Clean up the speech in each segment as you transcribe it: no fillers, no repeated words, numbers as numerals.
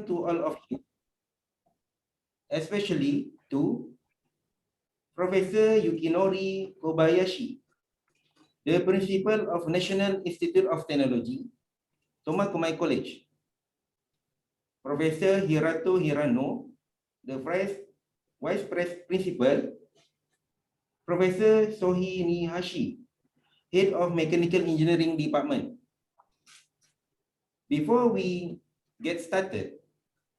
to all of you, especially to Professor Yukinori Kobayashi, the Principal of National Institute of Technology, Tomakomai College, Professor Hirato Hirano, the Vice Principal, Professor Sohi Nihashi, Head of Mechanical Engineering Department. Before we get started,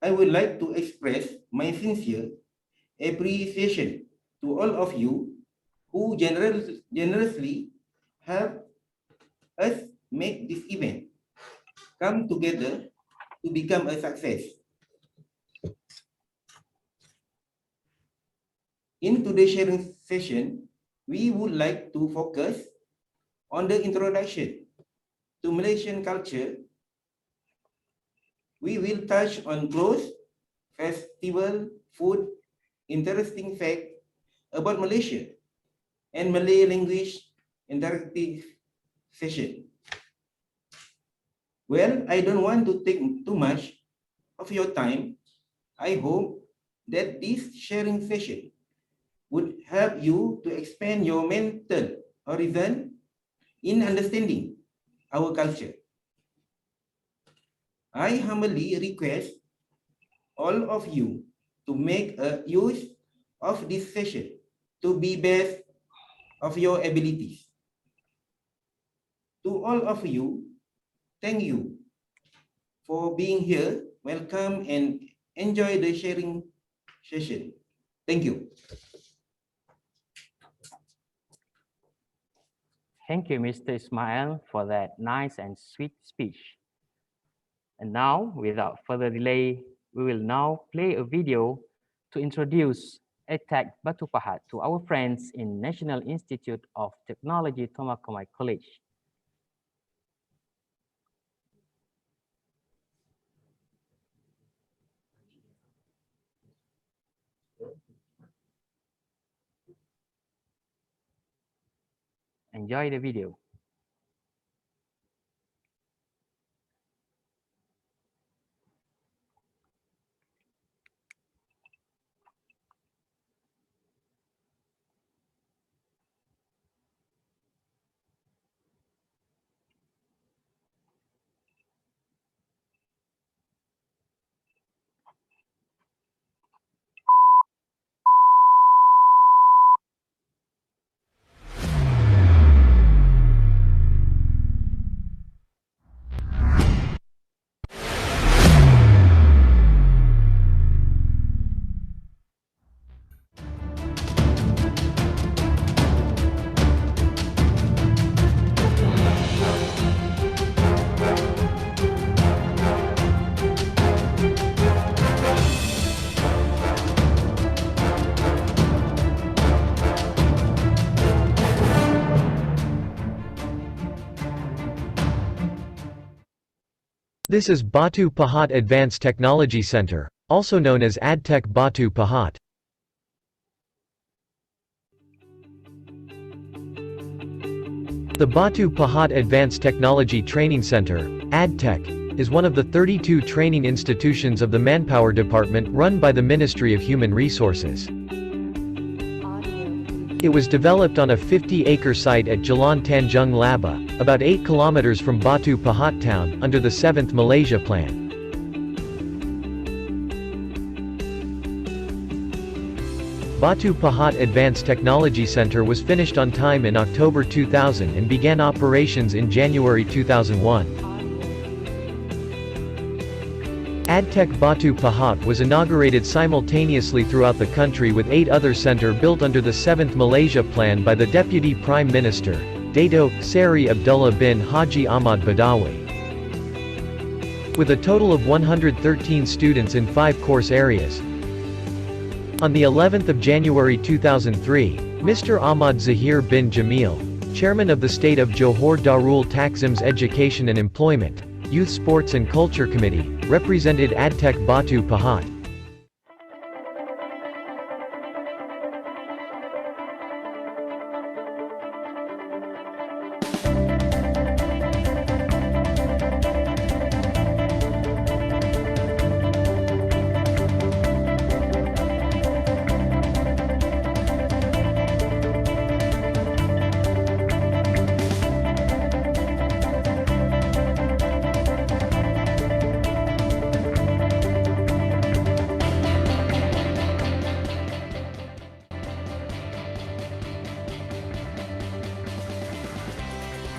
I would like to express my sincere appreciation to all of you who generously help us make this event come together to become a success. In today's sharing session, we would like to focus on the introduction to Malaysian culture. We will touch on clothes, festival, food, interesting fact about Malaysia, and Malay language interactive session. Well, I don't want to take too much of your time. I hope that this sharing session would help you to expand your mental horizon in understanding our culture. I humbly request all of you to make a use of this session to be best of your abilities. To all of you, thank you for being here. Welcome and enjoy the sharing session. Thank you. Thank you, Mr. Ismail, for that nice and sweet speech. And now, without further delay, we will now play a video to introduce ADTEC Batu Pahat to our friends in National Institute of Technology Tomakomai College. Enjoy the video. This is Batu Pahat Advanced Technology Center, also known as ADTEC Batu Pahat. The Batu Pahat Advanced Technology Training Center, ADTEC, is one of the 32 training institutions of the Manpower Department run by the Ministry of Human Resources. It was developed on a 50-acre site at Jalan Tanjung Laba, about 8 kilometers from Batu Pahat town, under the 7th Malaysia Plan. Batu Pahat Advanced Technology Center was finished on time in October 2000 and began operations in January 2001. ADTEC Batu Pahat was inaugurated simultaneously throughout the country with 8 other centers built under the 7th Malaysia Plan by the Deputy Prime Minister, Dato' Seri Abdullah bin Haji Ahmad Badawi. With a total of 113 students in 5 course areas. On the 11th of January 2003, Mr. Ahmad Zahir bin Jamil, Chairman of the State of Johor Darul Takzim's Education and Employment, Youth Sports and Culture Committee, represented ADTEC Batu Pahat.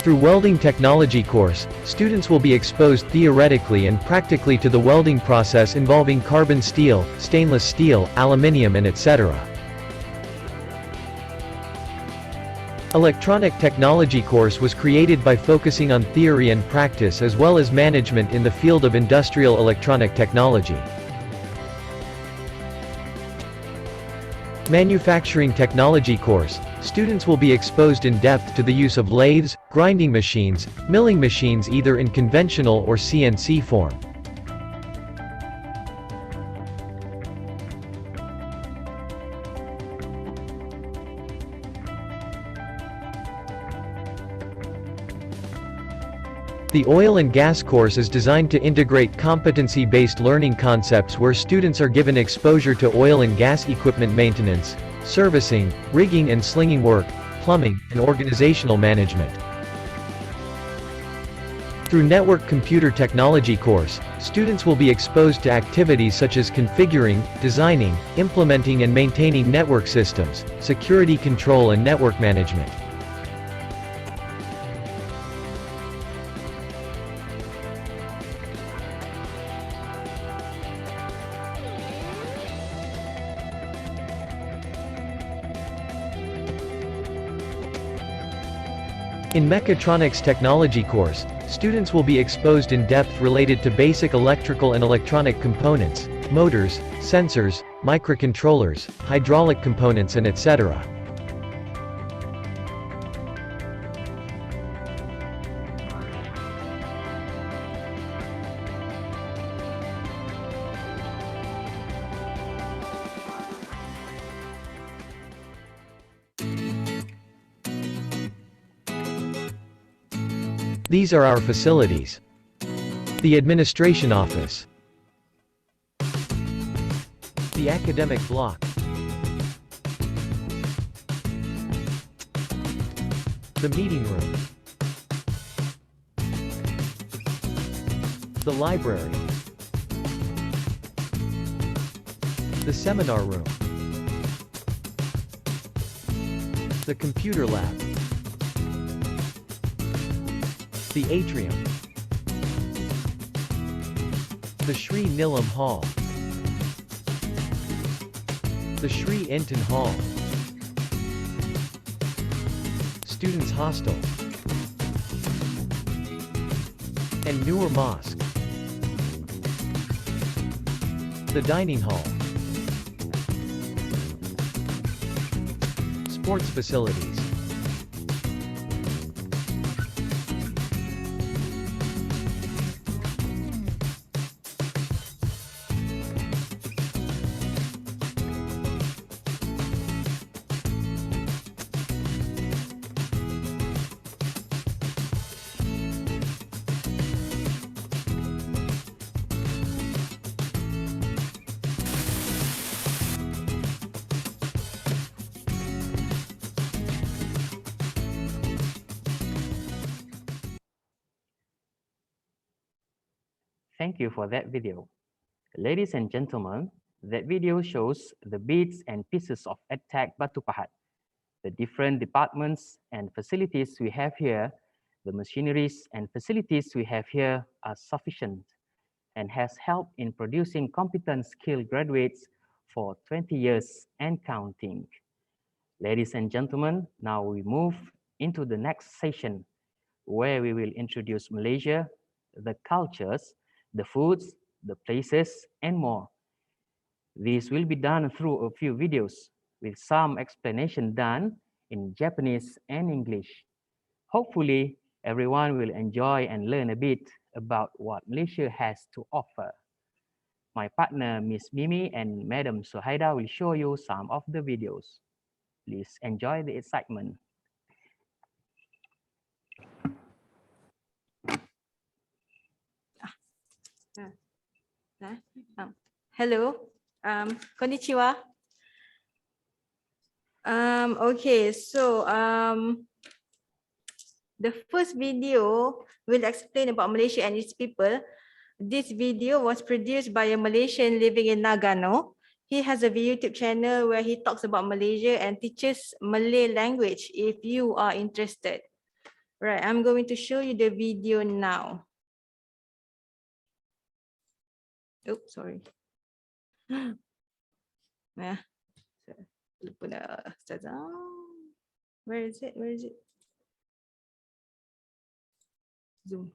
Through welding technology course, students will be exposed theoretically and practically to the welding process involving carbon steel, stainless steel, aluminium and etc. Electronic technology course was created by focusing on theory and practice as well as management in the field of industrial electronic technology. Manufacturing technology course, students will be exposed in depth to the use of lathes, grinding machines, milling machines either in conventional or CNC form. The oil and gas course is designed to integrate competency-based learning concepts where students are given exposure to oil and gas equipment maintenance, servicing, rigging and slinging work, plumbing, and organizational management. Through network computer technology course, students will be exposed to activities such as configuring, designing, implementing and maintaining network systems, security control and network management. In Mechatronics Technology course, students will be exposed in depth related to basic electrical and electronic components, motors, sensors, microcontrollers, hydraulic components and etc. These are our facilities. The administration office. The academic block. The meeting room. The library. The seminar room. The computer lab. The atrium. The Sri Nilam Hall. The Sri Intan Hall. Students' Hostel. And Noor Mosque. The Dining Hall. Sports facilities. Thank you for that video. Ladies and gentlemen, that video shows the bits and pieces of ADTEC Batu Pahat. The different departments and facilities we have here, the machineries and facilities we have here are sufficient and has helped in producing competent skilled graduates for 20 years and counting. Ladies and gentlemen, now we move into the next session where we will introduce Malaysia, the cultures, the foods, the places, and more. This will be done through a few videos with some explanation done in Japanese and English. Hopefully, everyone will enjoy and learn a bit about what Malaysia has to offer. My partner, Miss Mimi and Madam Suhaida will show you some of the videos. Please enjoy the excitement. Hello, konnichiwa. Okay, so the first video will explain about Malaysia and its people. This video was produced by a Malaysian living in Nagano. He has a YouTube channel where he talks about Malaysia and teaches Malay language if you are interested. Right, I'm going to show you the video now. Oops, sorry. Nah, lupa dah. Ustazah. Where is it? Where is it? Zoom.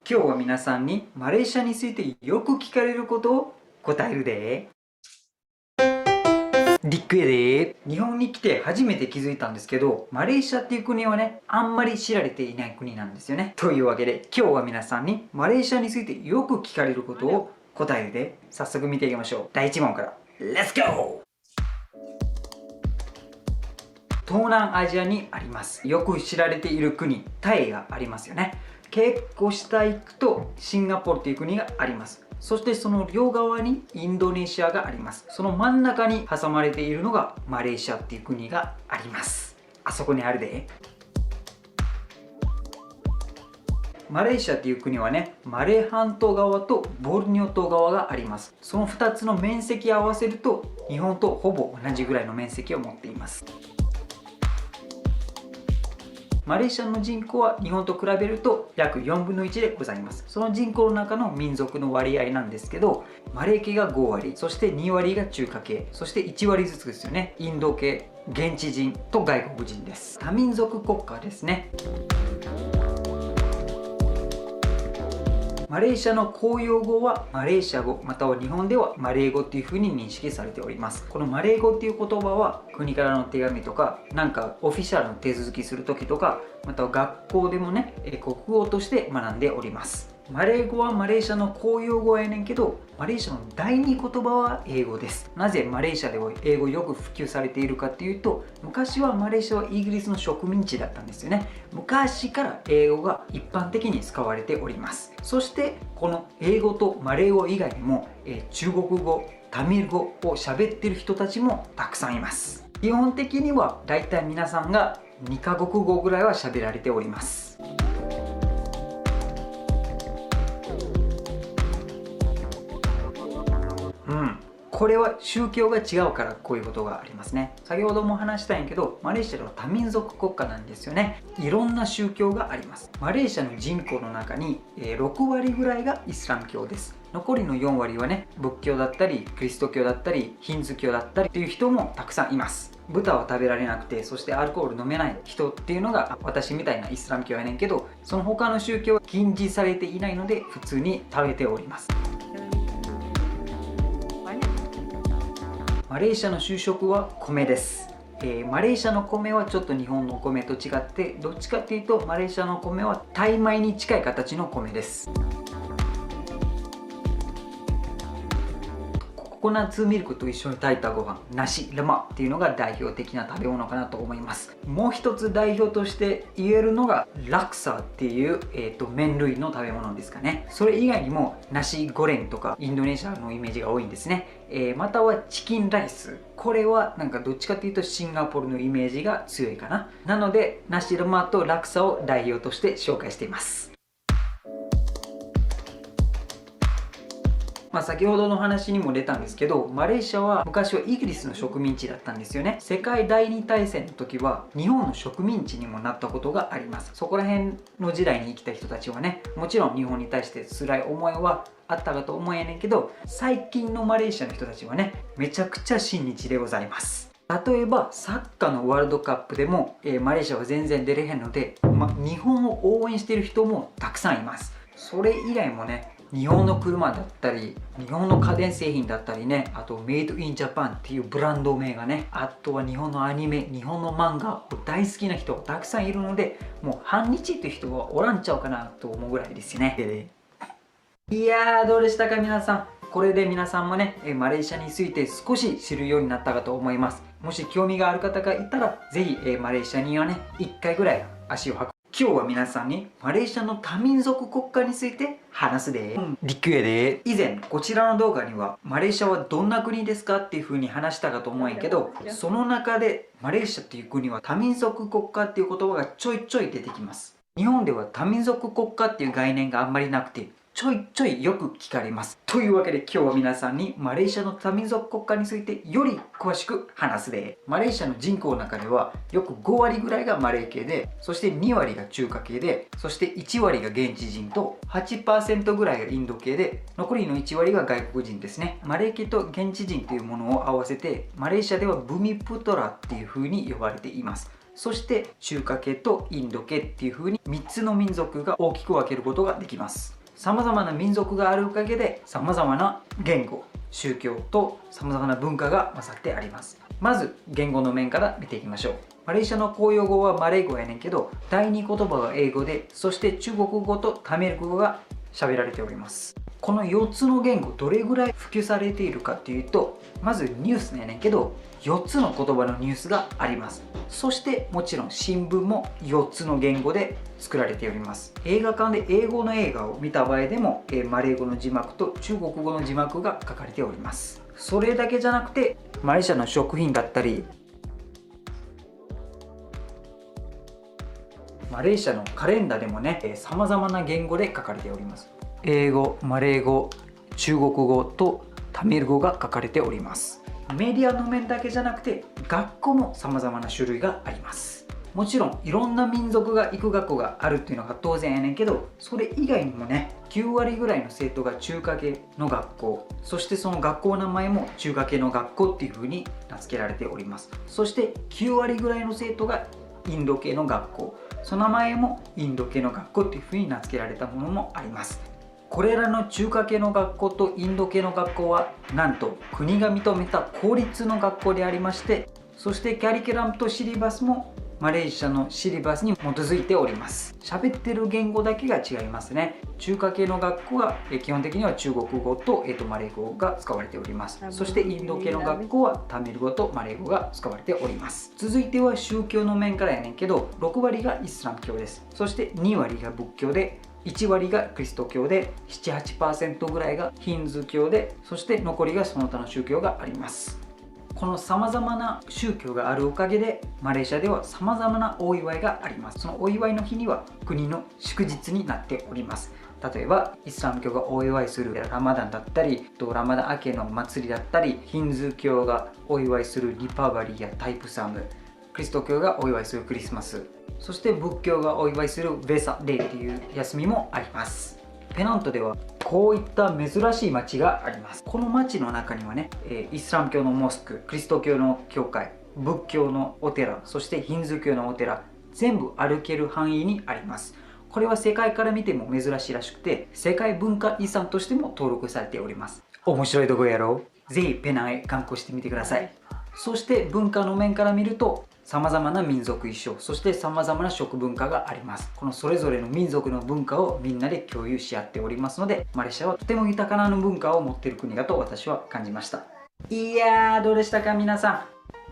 今日は皆さんにマレーシアについてよく聞かれることを答えるで。リックエで。日本に来て初めて気づいたんですけど、マレーシアっていう国はね、あんまり知られていない国なんですよね。というわけで、今日は皆さんにマレーシアについてよく聞かれることを答えるで。早速見ていきましょう。第1問から。Let's go! 東南アジアにあります。よく知られている国、タイがありますよね。結構下行くとシンガポールという国があります。そしてその両側にインドネシアがあります。その真ん中に挟まれているのがマレーシアっていう国があります。あそこにあるで。マレーシアっていう国はね、マレー半島側とボルネオ島側があります。その2つの面積を合わせると日本とほぼ同じぐらいの面積を持っています。マレーシアの人口は日本と比べると約4分の1でございます。その人口の中の民族の割合なんですけど、マレー系が5割、そして2割が中華系、そして1割ずつですよね。インド系、現地人と外国人です。多民族国家ですね。マレーシアの公用語はマレーシア語、または日本ではマレー語っていう風に認識されております。このマレー語っていう言葉は国からの手紙とか、なんかオフィシャルの手続きする時とか、または学校でもね、国語として学んでおります。マレー語はマレーシアの公用語やねんけど、マレーシアの第二言葉は英語です。なぜマレーシアでは英語よく普及されているかっていうと、昔はマレーシアはイギリスの植民地だったんですよね。昔から英語が一般的に使われております。そしてこの英語とマレー語以外にも、中国語、タミル語を喋っている人たちもたくさんいます。基本的にはだいたい皆さんが2カ国語ぐらいは喋られております。これは宗教が違うからこういうことがありますね。先ほども話したんやけど、マレーシアは多民族国家なんですよね。いろんな宗教があります。マレーシアの人口の中に6割ぐらいがイスラム教です。残りの4割はね、仏教だったりキリスト教だったりヒンズー教だったりっていう人もたくさんいます。豚は食べられなくて、そしてアルコール飲めない人っていうのが私みたいなイスラム教やねんけど、その他の宗教は禁じされていないので普通に食べております。マレーシアの主食は米です。マレーシアの米はちょっと日本の米と違って、どっちかっていうとマレーシアの米はタイ米に近い形の米です。ココナッツミルクと一緒に炊いたご飯、ナシレマっていうのが代表的な食べ物かなと思います。もう一つ代表として言えるのがラクサっていう、麺類の食べ物ですかね。それ以外にもナシゴレンとかインドネシアのイメージが多いんですね。またはチキンライス、これはなんかどっちかというとシンガポールのイメージが強いかな。なのでナシレマとラクサを代表として紹介しています。先ほどの話にも出たんですけど、マレーシアは昔はイギリスの植民地だったんですよね。世界第二大戦の時は日本の植民地にもなったことがあります。そこら辺の時代に生きた人たちはね、もちろん日本に対して辛い思いはあったかと思うんやねんけど、最近のマレーシアの人たちはね、めちゃくちゃ親日でございます。例えばサッカーのワールドカップでも、マレーシアは全然出れへんので、日本を応援している人もたくさんいます。それ以外もね、日本の車だったり日本の家電製品だったりね、あとメイドインジャパンっていうブランド名がね、あとは日本のアニメ、日本の漫画を大好きな人がたくさんいるので、もう反日っていう人はおらんちゃうかなと思うぐらいですよね。いやー、どうでしたか皆さん。これで皆さんもね、マレーシアについて少し知るようになったかと思います。もし興味がある方がいたら、ぜひマレーシアにはね、1回ぐらい足を運ぶ。今日は皆さんにマレーシアの多民族国家について話すで。リクエで。以前こちらの動画にはマレーシアはどんな国ですかっていう風に話したかと思うんやけど、その中でマレーシアっていう国は多民族国家っていう言葉がちょいちょい出てきます。日本では多民族国家っていう概念があんまりなくて、ちょいちょいよく聞かれます。というわけで今日は皆さんにマレーシアの多民族国家についてより詳しく話すで。マレーシアの人口の中ではよく5割ぐらいがマレー系で、そして2割が中華系で、そして1割が現地人と 8% ぐらいがインド系で、残りの1割が外国人ですね。マレー系と現地人というものを合わせてマレーシアではブミプトラっていう風に呼ばれています。そして中華系とインド系っていう風に3つの民族が大きく分けることができます。様々な民族があるおかげで様々な言語、宗教と様々な文化が混ざってあります。まず言語の面から見ていきましょう。マレーシアの公用語はマレー語やねんけど、第二言葉は英語で、そして中国語とタミル語が喋られております。この4つの言語どれぐらい普及されているかというと、まずニュースやねんけど4つの言葉のニュースがあります。そしてもちろん新聞も4つの言語で作られております。映画館で英語の映画を見た場合でもマレー語の字幕と中国語の字幕が書かれております。それだけじゃなくてマレーシアの食品だったり、マレーシアのカレンダーでもね、様々な言語で書かれております。英語、マレー語、中国語とタミル語が書かれております。メディアの面だけじゃなくて学校も様々な種類があります。もちろんいろんな民族が行く学校があるっていうのが当然やねんけど、それ以外にもね、9割ぐらいの生徒が中華系の学校、そしてその学校の名前も中華系の学校っていう風に名付けられております。そして9割ぐらいの生徒がインド系の学校、その名前もインド系の学校っていう風に名付けられたものもあります。これらの中華系の学校とインド系の学校はなんと国が認めた公立の学校でありまして、そしてキャリキュラムとシリバスもマレーシアのシリバスに基づいております。喋ってる言語だけが違いますね。中華系の学校は基本的には中国語とマレー語が使われております。そしてインド系の学校はタミル語とマレー語が使われております。続いては宗教の面からやねんけど、6割がイスラム教です。そして2割が仏教で、1割がキリスト教で、7、8% ぐらいがヒンズー教で、そして残りがその他の宗教があります。この様々な宗教があるおかげでマレーシアでは様々なお祝いがあります。そのお祝いの日には国の祝日になっております。例えばイスラム教がお祝いするラマダンだったり、ラマダン明けの祭りだったり、ヒンズー教がお祝いするリパバリーやタイプサム、キリスト教がお祝いするクリスマス、そして仏教がお祝いするヴェサデーっていう休みもあります。ペナントではこういった珍しい町があります。この町の中にはね、イスラム教のモスク、キリスト教の教会、仏教のお寺、そしてヒンズー教のお寺、全部歩ける範囲にあります。これは世界から見ても珍しいらしくて、世界文化遺産としても登録されております。面白いとこやろう。ぜひペナンへ観光してみてください。そして文化の面から見ると、様々な民族衣装、そして様々な食文化があります。このそれぞれの民族の文化をみんなで共有し合っておりますので、マレーシアはとても豊かな文化を持っている国だと私は感じました。いやー、どうでしたか皆さ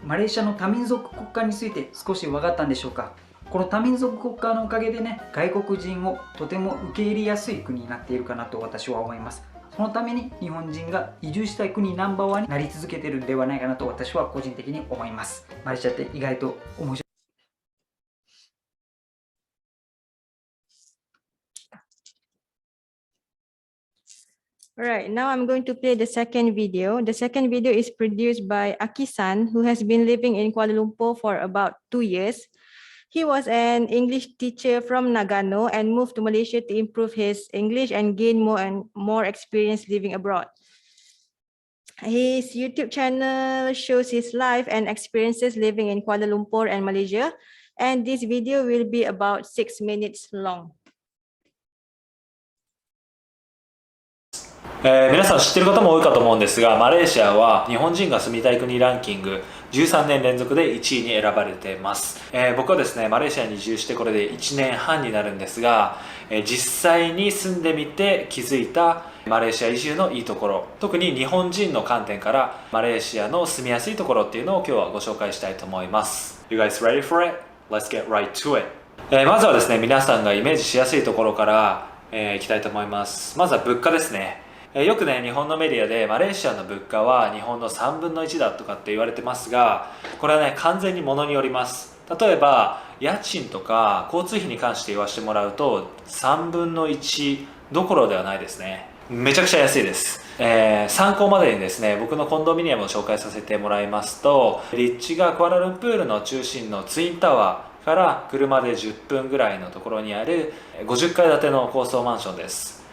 ん。マレーシアの多民族国家について少し分かったんでしょうか。この多民族国家のおかげでね、外国人をとても受け入れやすい国になっているかなと私は思います。そのために日本人が移住したい国ナンバーワンになり続けているんではないかなと私は個人的に思います。マレーシアって意外と面白い。Alright, now I'm going to play the second video. The second video is produced by Aki-san, who has been living in Kuala Lumpur for about 2 years. He was an English teacher from Nagano and moved to Malaysia to improve his English and gain more experience living abroad. His YouTube channel shows his life and experiences living in Kuala Lumpur and Malaysia, and this video will be about 6 minutes long. 皆さん知ってる方も多いかと思うんですが、マレーシアは日本人が住みたい国ランキング13年連続で1位に選ばれています。僕はですね、マレーシアに移住してこれで1年半になるんですが、実際に住んでみて気づいたマレーシア移住のいいところ、特に日本人の観点からマレーシアの住みやすいところっていうのを今日はご紹介したいと思います。You guys ready for it? Let's get right to it. まずはですね、皆さんがイメージしやすいところから、いきたいと思います。まずは物価ですね。よくね、日本のメディアでマレーシアの物価は日本の3分の1だとかって言われてますが、これはね、完全にものによります。例えば家賃とか交通費に関して言わせてもらうと3分の1どころではないですね。めちゃくちゃ安いです。参考までにですね、僕のコンドミニアムを紹介させてもらいますと、立地がクアラルンプールの中心のツインタワーから車で10分ぐらいのところにある50階建ての高層マンションです。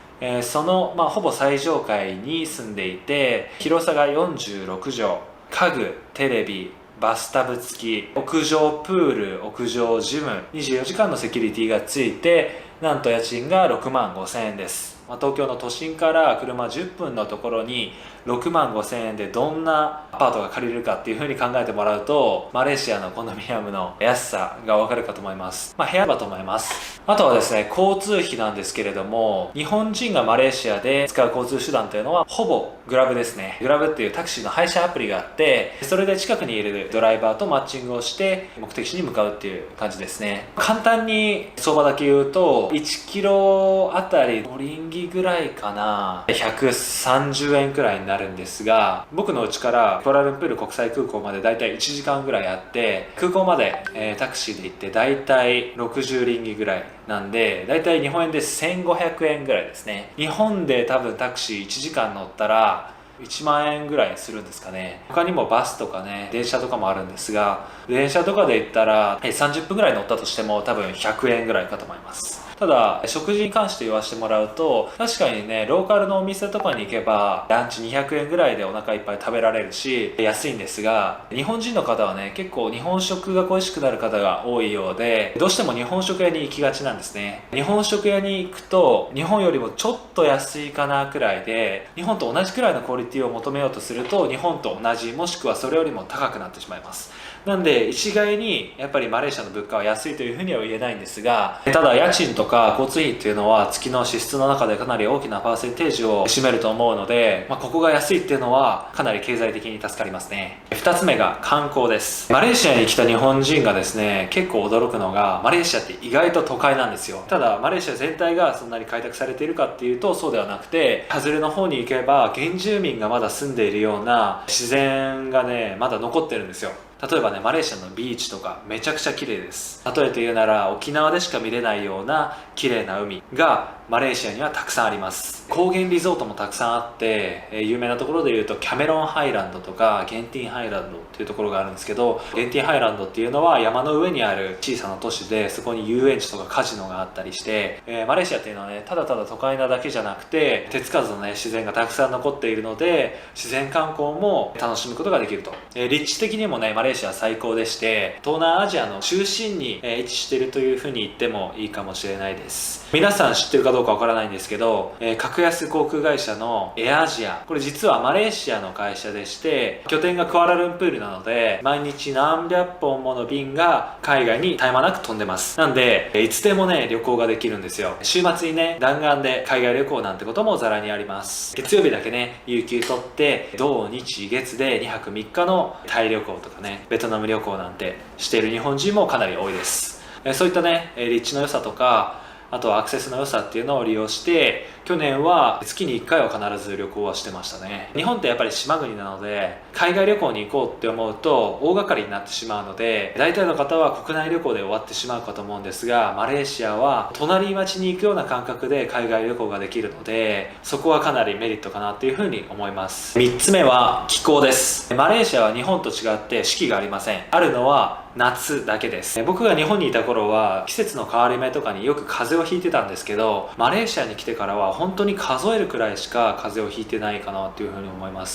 その、ほぼ最上階に住んでいて、広さが46畳、家具、テレビ、バスタブ付き、屋上プール、屋上ジム、24時間のセキュリティがついて、なんと家賃が6万5千円です。東京の都心から車10分のところに6万5千円でどんなアパートが借りれるかっていうふうに考えてもらうと、マレーシアのコンドミニアムの安さがわかるかと思います。部屋だと思います。あとはですね、交通費なんですけれども、日本人がマレーシアで使う交通手段というのはほぼグラブですね。グラブっていうタクシーの配車アプリがあって、それで近くにいるドライバーとマッチングをして目的地に向かうっていう感じですね。簡単に相場だけ言うと、1キロあたり5リンギぐらいかな、130円くらいになるんですが、僕の家からクアラルンプール国際空港までだいたい1時間ぐらいあって、空港まで、タクシーで行ってだいたい60リンギぐらいなんで、だいたい日本円で1500円ぐらいですね。日本で多分タクシー1時間乗ったら1万円ぐらいするんですかね。他にもバスとかね、電車とかもあるんですが、電車とかで行ったら30分ぐらい乗ったとしても多分100円ぐらいかと思います。ただ食事に関して言わせてもらうと、確かにね、ローカルのお店とかに行けばランチ200円ぐらいでお腹いっぱい食べられるし安いんですが、日本人の方はね、結構日本食が恋しくなる方が多いようで、どうしても日本食屋に行きがちなんですね。日本食屋に行くと日本よりもちょっと安いかなくらいで、日本と同じくらいのクオリティを求めようとすると日本と同じもしくはそれよりも高くなってしまいます。なんで一概にやっぱりマレーシアの物価は安いというふうには言えないんですが、ただ家賃とか交通費っていうのは月の支出の中でかなり大きなパーセンテージを占めると思うので、ここが安いっていうのはかなり経済的に助かりますね。2つ目が観光です。マレーシアに来た日本人がですね、結構驚くのが、マレーシアって意外と都会なんですよ。ただマレーシア全体がそんなに開拓されているかっていうとそうではなくて、外れの方に行けば原住民がまだ住んでいるような自然がね、まだ残ってるんですよ。例えばね、マレーシアのビーチとかめちゃくちゃ綺麗です。例えて言うなら、沖縄でしか見れないような綺麗な海がマレーシアにはたくさんあります。高原リゾートもたくさんあって、有名なところで言うとキャメロンハイランドとかゲンティンハイランドっていうところがあるんですけど、ゲンティンハイランドっていうのは山の上にある小さな都市で、そこに遊園地とかカジノがあったりして、マレーシアっていうのはね、ただただ都会なだけじゃなくて手つかずのね、自然がたくさん残っているので、自然観光も楽しむことができると。立地的にもね、マレーシアは最高でして、東南アジアの中心に位置しているというふうに言ってもいいかもしれないです。皆さん知ってるかどうかわからないんですけど、格安航空会社のエアアジア、これ実はマレーシアの会社でして、拠点がクアラルンプールなので、毎日何百本もの便が海外に絶え間なく飛んでます。なんでいつでもね、旅行ができるんですよ。週末にね、弾丸で海外旅行なんてこともざらにあります。月曜日だけね、有給取って土日月で2泊3日のタイ旅行とかね、ベトナム旅行なんてしている日本人もかなり多いです。そういったね、立地の良さとか、あとはアクセスの良さっていうのを利用して、去年は月に1回は必ず旅行はしてましたね。日本ってやっぱり島国なので、海外旅行に行こうって思うと大掛かりになってしまうので、大体の方は国内旅行で終わってしまうかと思うんですが、マレーシアは隣町に行くような感覚で海外旅行ができるので、そこはかなりメリットかなっていうふうに思います。3つ目は気候です。マレーシアは日本と違って四季がありません。あるのは夏だけです。僕が日本にいた頃は季節の変わり目とかによく風邪をひいてたんですけど、マレーシアに来てからは本当に数えるくらいしか風邪をひいてないかなっていうふうに思いま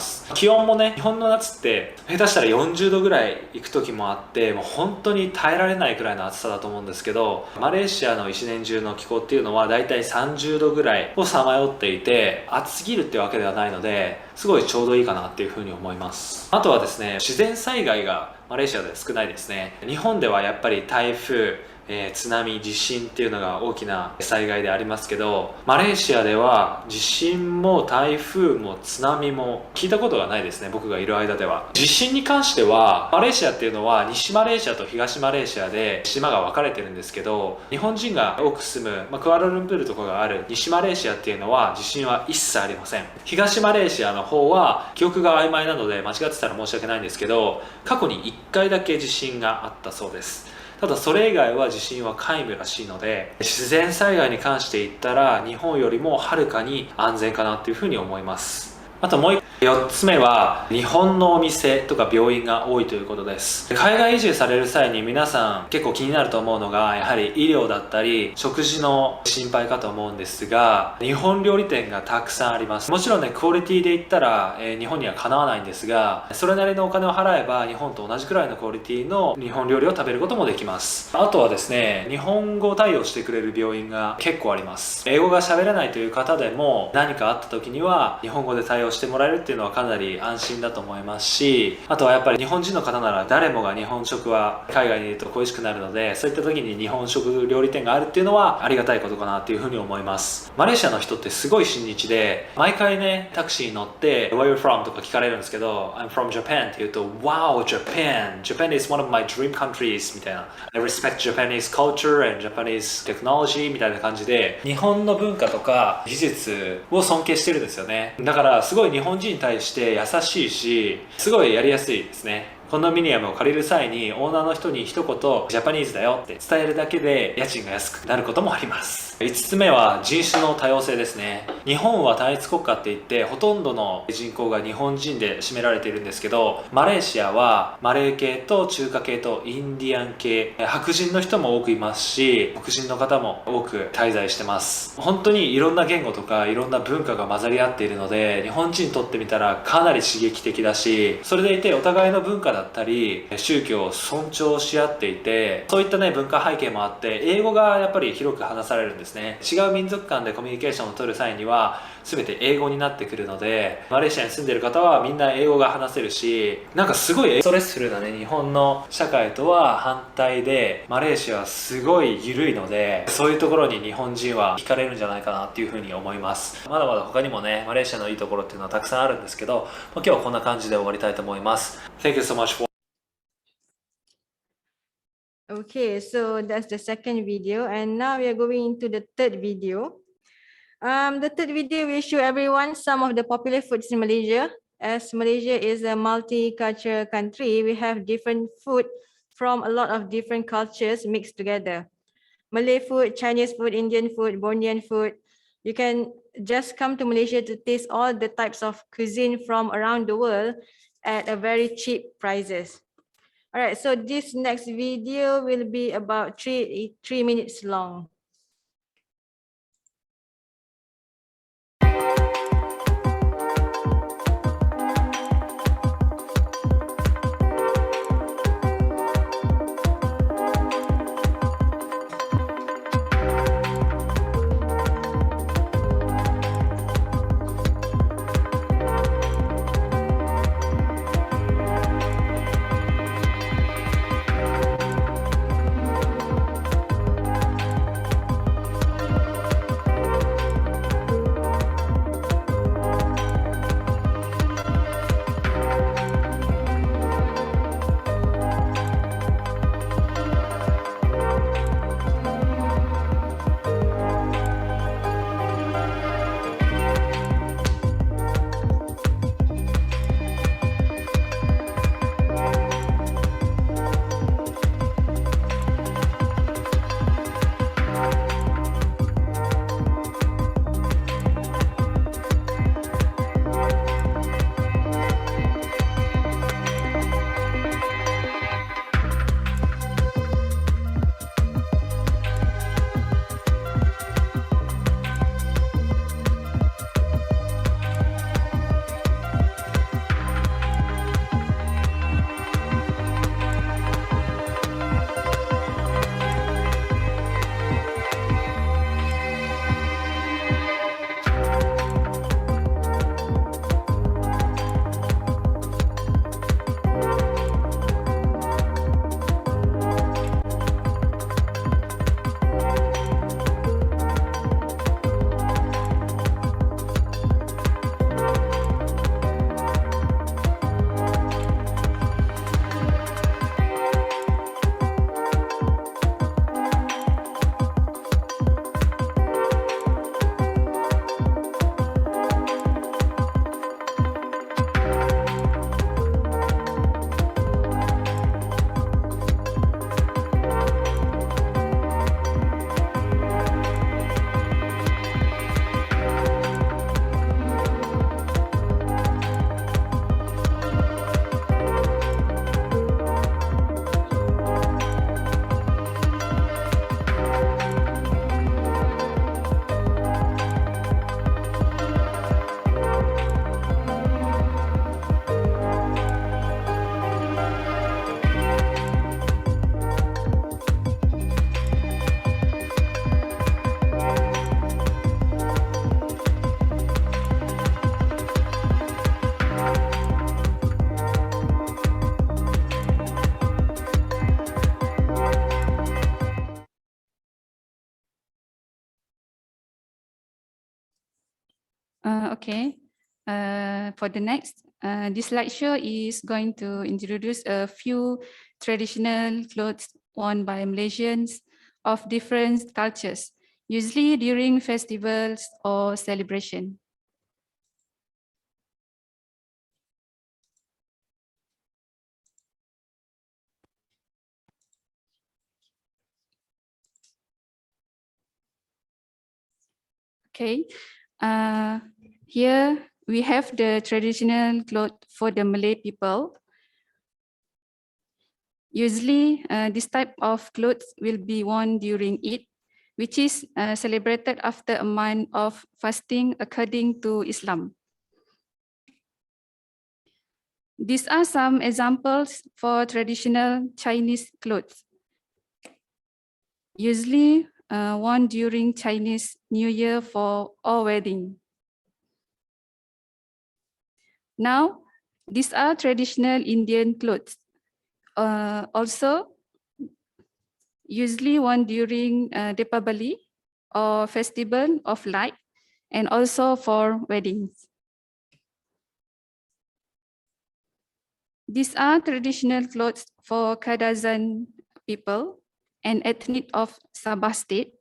す。気温もね、日本の夏って下手したら40度ぐらい行く時もあって、もう本当に耐えられないくらいの暑さだと思うんですけど、マレーシアの一年中の気候っていうのはだいたい30度ぐらいをさまよっていて、暑すぎるってわけではないので、すごいちょうどいいかなっていうふうに思います。あとはですね、自然災害がマレーシアで少ないですね。日本ではやっぱり台風、津波、地震っていうのが大きな災害でありますけど、マレーシアでは地震も台風も津波も聞いたことがないですね、僕がいる間では。地震に関しては、マレーシアっていうのは西マレーシアと東マレーシアで島が分かれてるんですけど、日本人が多く住む、クアラルンプールとかがある西マレーシアっていうのは地震は一切ありません。東マレーシアの方は記憶が曖昧なので間違ってたら申し訳ないんですけど、過去に1回だけ地震があったそうです。ただそれ以外は地震は皆無らしいので、自然災害に関して言ったら日本よりもはるかに安全かなっていうふうに思います。あともう4つ目は、日本のお店とか病院が多いということです。海外移住される際に皆さん結構気になると思うのが、やはり医療だったり食事の心配かと思うんですが、日本料理店がたくさんあります。もちろんね、クオリティで言ったら、日本にはかなわないんですが、それなりのお金を払えば日本と同じくらいのクオリティの日本料理を食べることもできます。あとはですね、日本語対応してくれる病院が結構あります。英語が喋れないという方でも何かあった時には日本語で対応してもらえるっていうのはかなり安心だと思いますし、あとはやっぱり日本人の方なら誰もが日本食は海外にいると恋しくなるので、そういった時に日本食料理店があるっていうのはありがたいことかなっていうふうに思います。マレーシアの人ってすごい親日で、毎回ねタクシーに乗って「Where are you from?」とか聞かれるんですけど「I'm from Japan」って言うと「Wow, Japan! Japan is one of my dream countries」みたいな「I respect Japanese culture and Japanese technology」みたいな感じで、日本の文化とか技術を尊敬してるんですよね。だからすごい日本人に対して優しいし、すごいやりやすいですね。コンドミニアムを借りる際にオーナーの人に一言ジャパニーズだよって伝えるだけで家賃が安くなることもあります。5つ目は人種の多様性ですね。日本は単一国家って言ってほとんどの人口が日本人で占められているんですけど、マレーシアはマレー系と中華系とインディアン系、白人の人も多くいますし、黒人の方も多く滞在してます。本当にいろんな言語とかいろんな文化が混ざり合っているので、日本人にとってみたらかなり刺激的だし、それでいてお互いの文化だったり宗教を尊重し合っていて、そういったね文化背景もあって英語がやっぱり広く話されるんですね。違う民族間でコミュニケーションを取る際には全て英語になってくるので、マレーシアに住んでる方はみんな英語が話せるし、なんかすごいストレスフルなね日本の社会とは反対で、マレーシアはすごい緩いので、そういうところに日本人は惹かれるんじゃないかなっていうふうに思います。まだまだ他にもねマレーシアのいいところっていうのはたくさんあるんですけど、今日はこんな感じで終わりたいと思います。Thank you so much for Okay, so that's the second video, and now we are going into the third video. The third video will show everyone some of the popular foods in Malaysia. As Malaysia is a multicultural country, we have different food from a lot of different cultures mixed together. Malay food, Chinese food, Indian food, Bornean food. You can just come to Malaysia to taste all the types of cuisine from around the world at a very cheap prices. All right, so this next video will be about three minutes long. Okay. For the next, this slideshow is going to introduce a few traditional clothes worn by Malaysians of different cultures, usually during festivals or celebration. Okay, here we have the traditional clothes for the Malay people. Usually, this type of clothes will be worn during Eid, which is celebrated after a month of fasting according to Islam. These are some examples for traditional Chinese clothes. Usually worn during Chinese New Year for or wedding. Now, these are traditional Indian clothes. Also, usually worn during Deepavali or Festival of Light, and also for weddings. These are traditional clothes for Kadazan people and ethnic of Sabah state.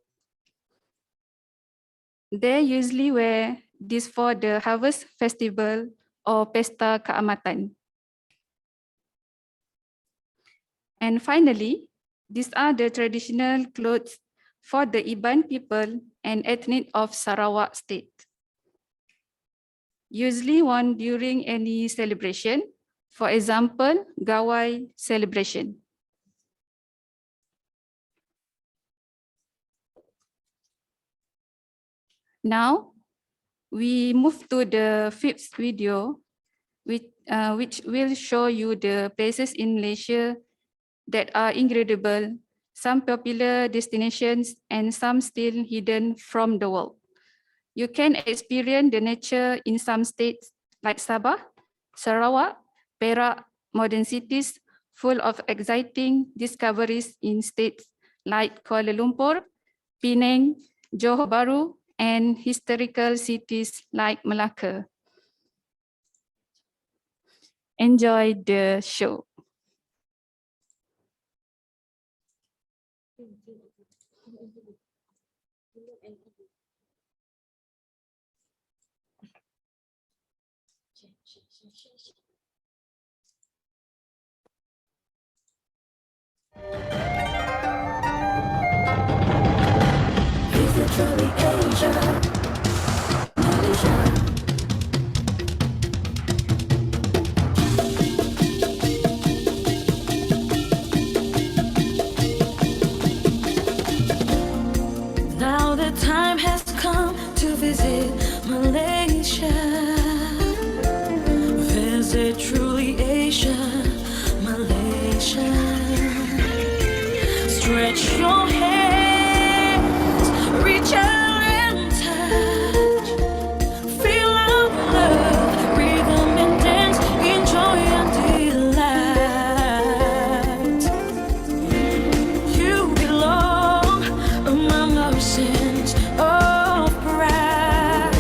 They usually wear this for the harvest festival or Pesta Keamatan. And finally, these are the traditional clothes for the Iban people and ethnic of Sarawak state. Usually worn during any celebration, for example, Gawai celebration. Now, we move to the fifth video, which will show you the places in Malaysia that are incredible, some popular destinations, and some still hidden from the world. You can experience the nature in some states like Sabah, Sarawak, Perak, modern cities full of exciting discoveries in states like Kuala Lumpur, Penang, Johor Bahru, and historical cities like Melaka. Enjoy the show. Now the time has come to visit Malaysia. Visit truly Asia, Malaysia. Stretch your hands, reach out and touch. Feel our love, rhythm and dance, enjoy and delight. You belong among our sins of pride.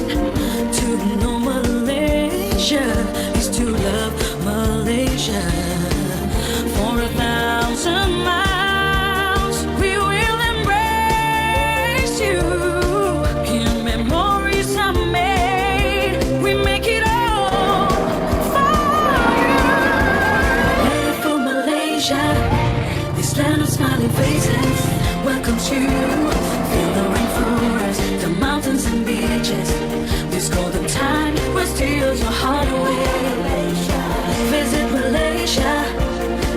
To know Malaysia is to love Malaysia. For 1,000 miles we will embrace you. Here memories are made, we make it all for you. Beautiful Malaysia, this land of smiling faces welcomes you. Feel the rainforest, the mountains and beaches. This golden time will steal your heart away. Visit Malaysia,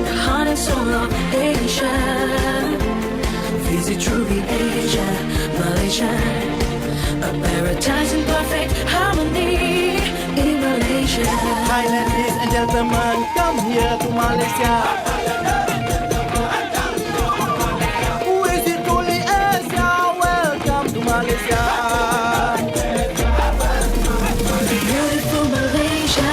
the heart and soul of Asia. Visit truly Asia, Malaysia. A paradise in perfect harmony in Malaysia. Hi ladies and gentlemen, come here to Malaysia. Visit truly Asia, welcome to Malaysia. Beautiful Malaysia,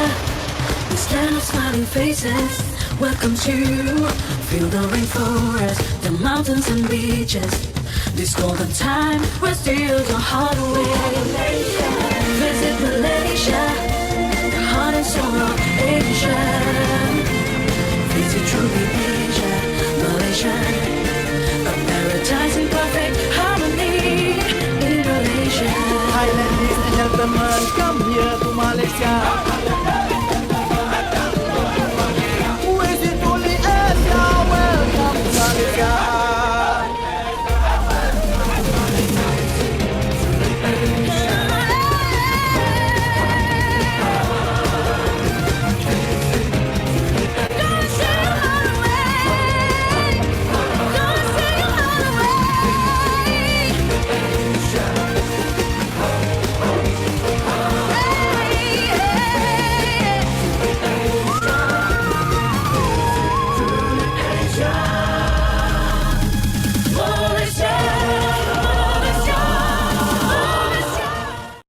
this land of smiling faces welcomes you. Feel the rainforest, the mountains and beaches. This golden time will steal your heart away. Visit Malaysia, the heart and soul of Asian. Visit truly Asia, Malaysia, a paradise in perfect harmony. Indonesia. Hi ladies and gentlemen, come here to Malaysia. Visit truly Asia, welcome to Malaysia.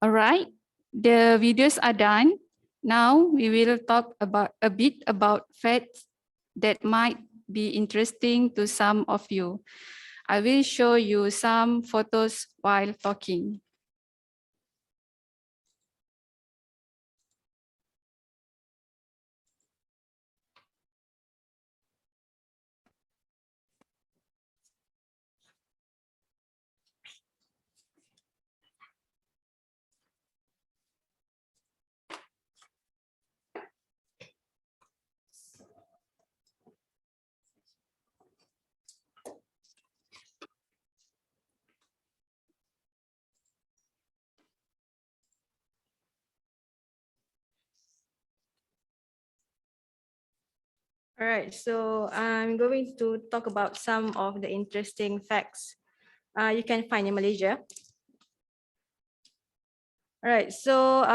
All right, the videos are done. Now we will talk about a bit about facts that might be interesting to some of you. I will show you some photos while talking. All right, so I'm going to talk about some of the interesting facts you can find in Malaysia. All right, so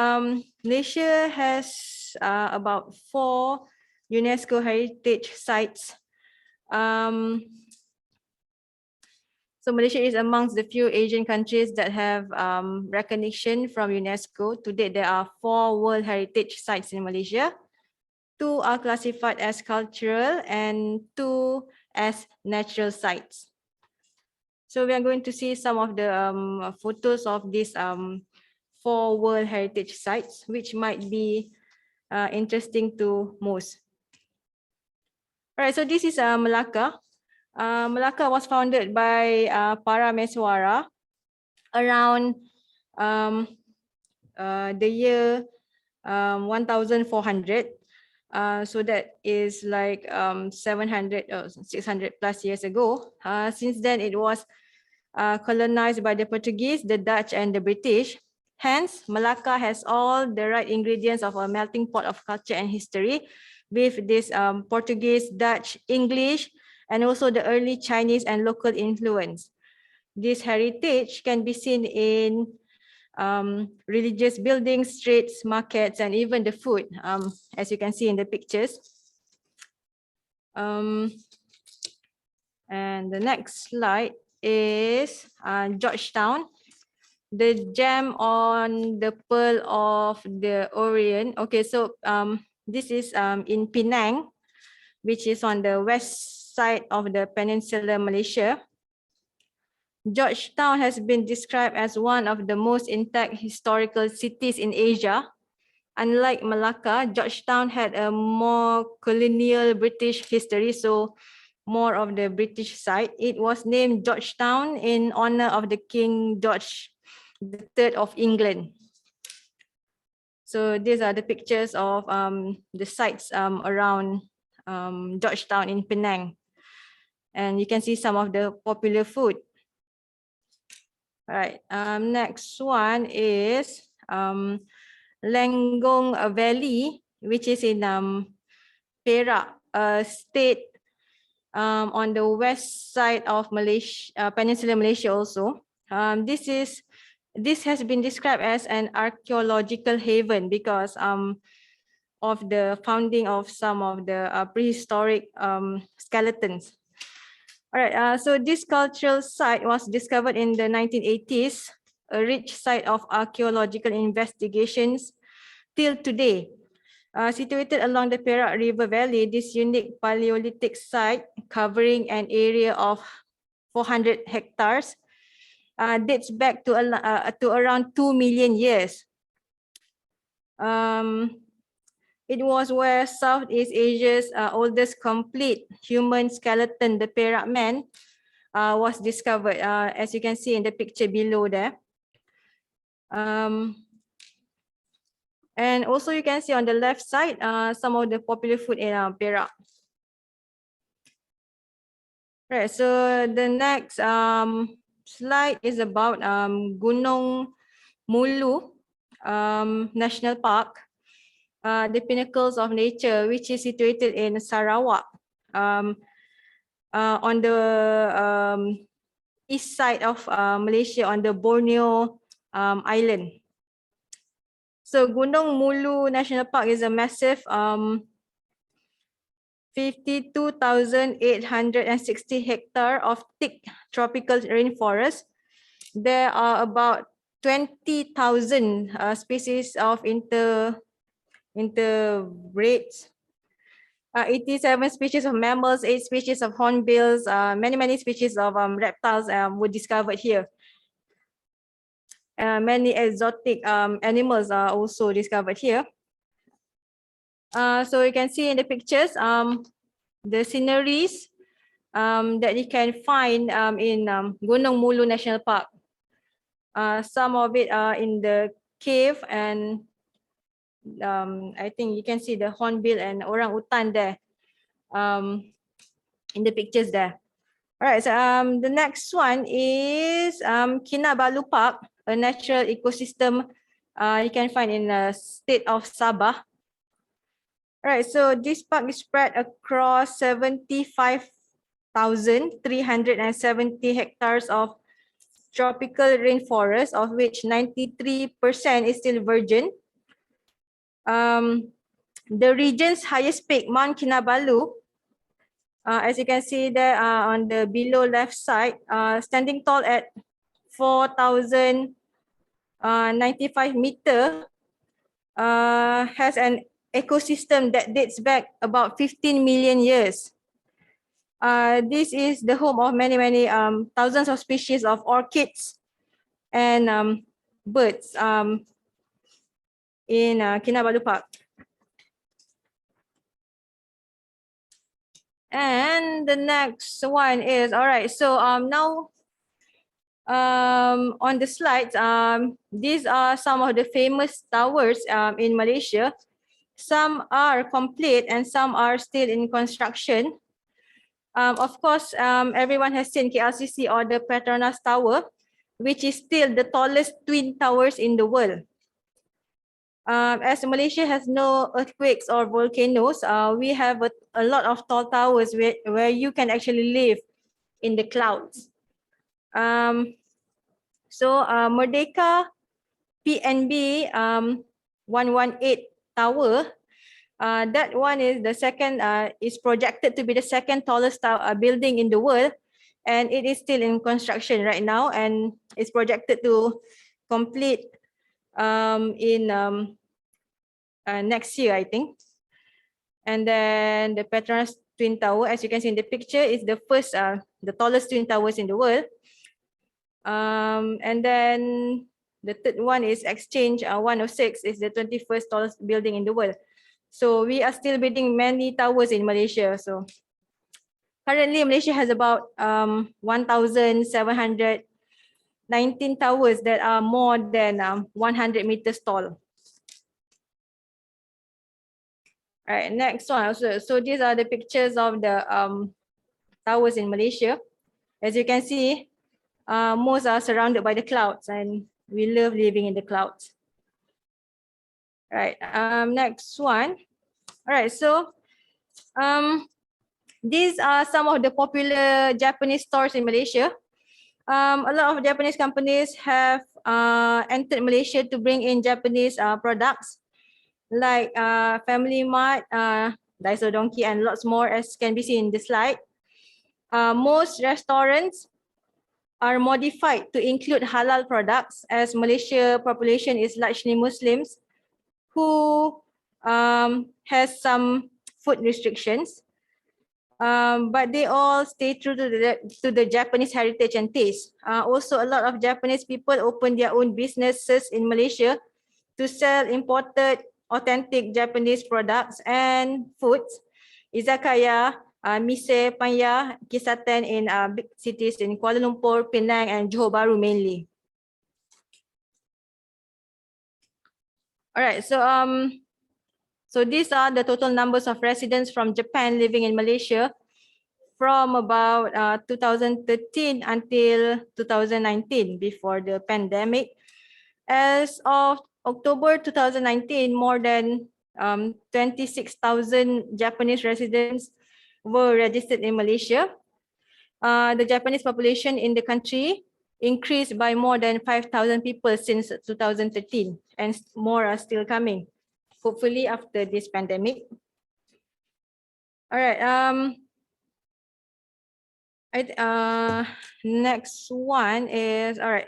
Malaysia has about 4 UNESCO heritage sites. So Malaysia is amongst the few Asian countries that have recognition from UNESCO. To date, there are 4 World Heritage Sites in Malaysia. 2 are classified as cultural and 2 as natural sites. So we are going to see some of the photos of these 4 World Heritage Sites, which might be interesting to most. All right, so this is Melaka. Melaka was founded by para Meswara around the year 1400. So that is like 700 or 600 plus years ago. Since then, it was colonized by the Portuguese, the Dutch, and the British. Hence, Melaka has all the right ingredients of a melting pot of culture and history, with this Portuguese, Dutch, English, and also the early Chinese and local influence. This heritage can be seen in religious buildings, streets, markets, and even the food, as you can see in the pictures. And the next slide is Georgetown, the gem on the pearl of the Orient. Okay, so this is in Penang, which is on the west side of the Peninsular Malaysia. Georgetown has been described as one of the most intact historical cities in Asia. Unlike Malacca, Georgetown had a more colonial British history, so more of the British side. It was named Georgetown in honor of the King George III of England. So these are the pictures of the sites around Georgetown in Penang. And you can see some of the popular food. All right, next one is Lenggong Valley, which is in Perak, a state on the west side of Malaysia, Peninsular Malaysia also. This has been described as an archaeological haven because of the founding of some of the prehistoric skeletons. All right, so this cultural site was discovered in the 1980s, a rich site of archaeological investigations till today. Situated along the Perak River Valley, this unique Paleolithic site covering an area of 400 hectares dates back to around 2 million years. It was where Southeast Asia's oldest complete human skeleton, the Perak Man, was discovered, as you can see in the picture below there. And also you can see on the left side, some of the popular food in Perak. Right, so the next slide is about Gunung Mulu National Park, the pinnacles of nature, which is situated in Sarawak, on the east side of Malaysia, on the Borneo island. So Gunung Mulu National Park is a massive 52,860 hectare of thick tropical rainforest. There are about 20,000 species of invertebrates, 87 species of mammals, 8 species of hornbills, many species of reptiles were discovered here. Many exotic animals are also discovered here. So you can see in the pictures the sceneries that you can find in Gunung Mulu National Park. Some of it are in the cave, and I think you can see the hornbill and orang-utan there in the pictures there. All right, so the next one is Kinabalu Park, a natural ecosystem you can find in the state of Sabah. All right, so this park is spread across 75,370 hectares of tropical rainforest, of which 93% is still virgin. The region's highest peak, Mount Kinabalu, as you can see there on the below left side, standing tall at 4,095 meters, has an ecosystem that dates back about 15 million years. This is the home of many thousands of species of orchids and birds in Kinabalu Park. And the next one is, all right, so now on the slides, these are some of the famous towers in Malaysia. Some are complete and some are still in construction. Of course, everyone has seen KLCC or the Petronas Tower, which is still the tallest twin towers in the world. As Malaysia has no earthquakes or volcanoes, we have a lot of tall towers where you can actually live in the clouds. So Merdeka PNB 118 Tower, that one is the second, is projected to be the second tallest building in the world, and it is still in construction right now, and it's projected to complete in next year, I think. And then the Petronas Twin Tower, as you can see in the picture, is the first, the tallest twin towers in the world. And then the third one is Exchange 106, is the 21st tallest building in the world. So we are still building many towers in Malaysia. So currently Malaysia has about 1,719 towers that are more than 100 meters tall. All right, next one. So these are the pictures of the towers in Malaysia. As you can see, most are surrounded by the clouds, and we love living in the clouds. All right, next one. All right, so these are some of the popular Japanese stores in Malaysia. A lot of Japanese companies have entered Malaysia to bring in Japanese products like Family Mart, Daiso Donkey, and lots more, as can be seen in the slide. Most restaurants are modified to include halal products, as Malaysia population is largely Muslims who has some food restrictions, but they all stay true to the Japanese heritage and taste. Also, a lot of Japanese people open their own businesses in Malaysia to sell imported authentic Japanese products and foods. Izakaya, mise, panya, kisaten in big cities in Kuala Lumpur, Penang, and Johor Bahru mainly. All right, so these are the total numbers of residents from Japan living in Malaysia from about 2013 until 2019, before the pandemic. As of October 2019, more than 26,000 Japanese residents were registered in Malaysia. The Japanese population in the country increased by more than 5,000 people since 2013, and more are still coming, hopefully after this pandemic. All right. Next one is, all right.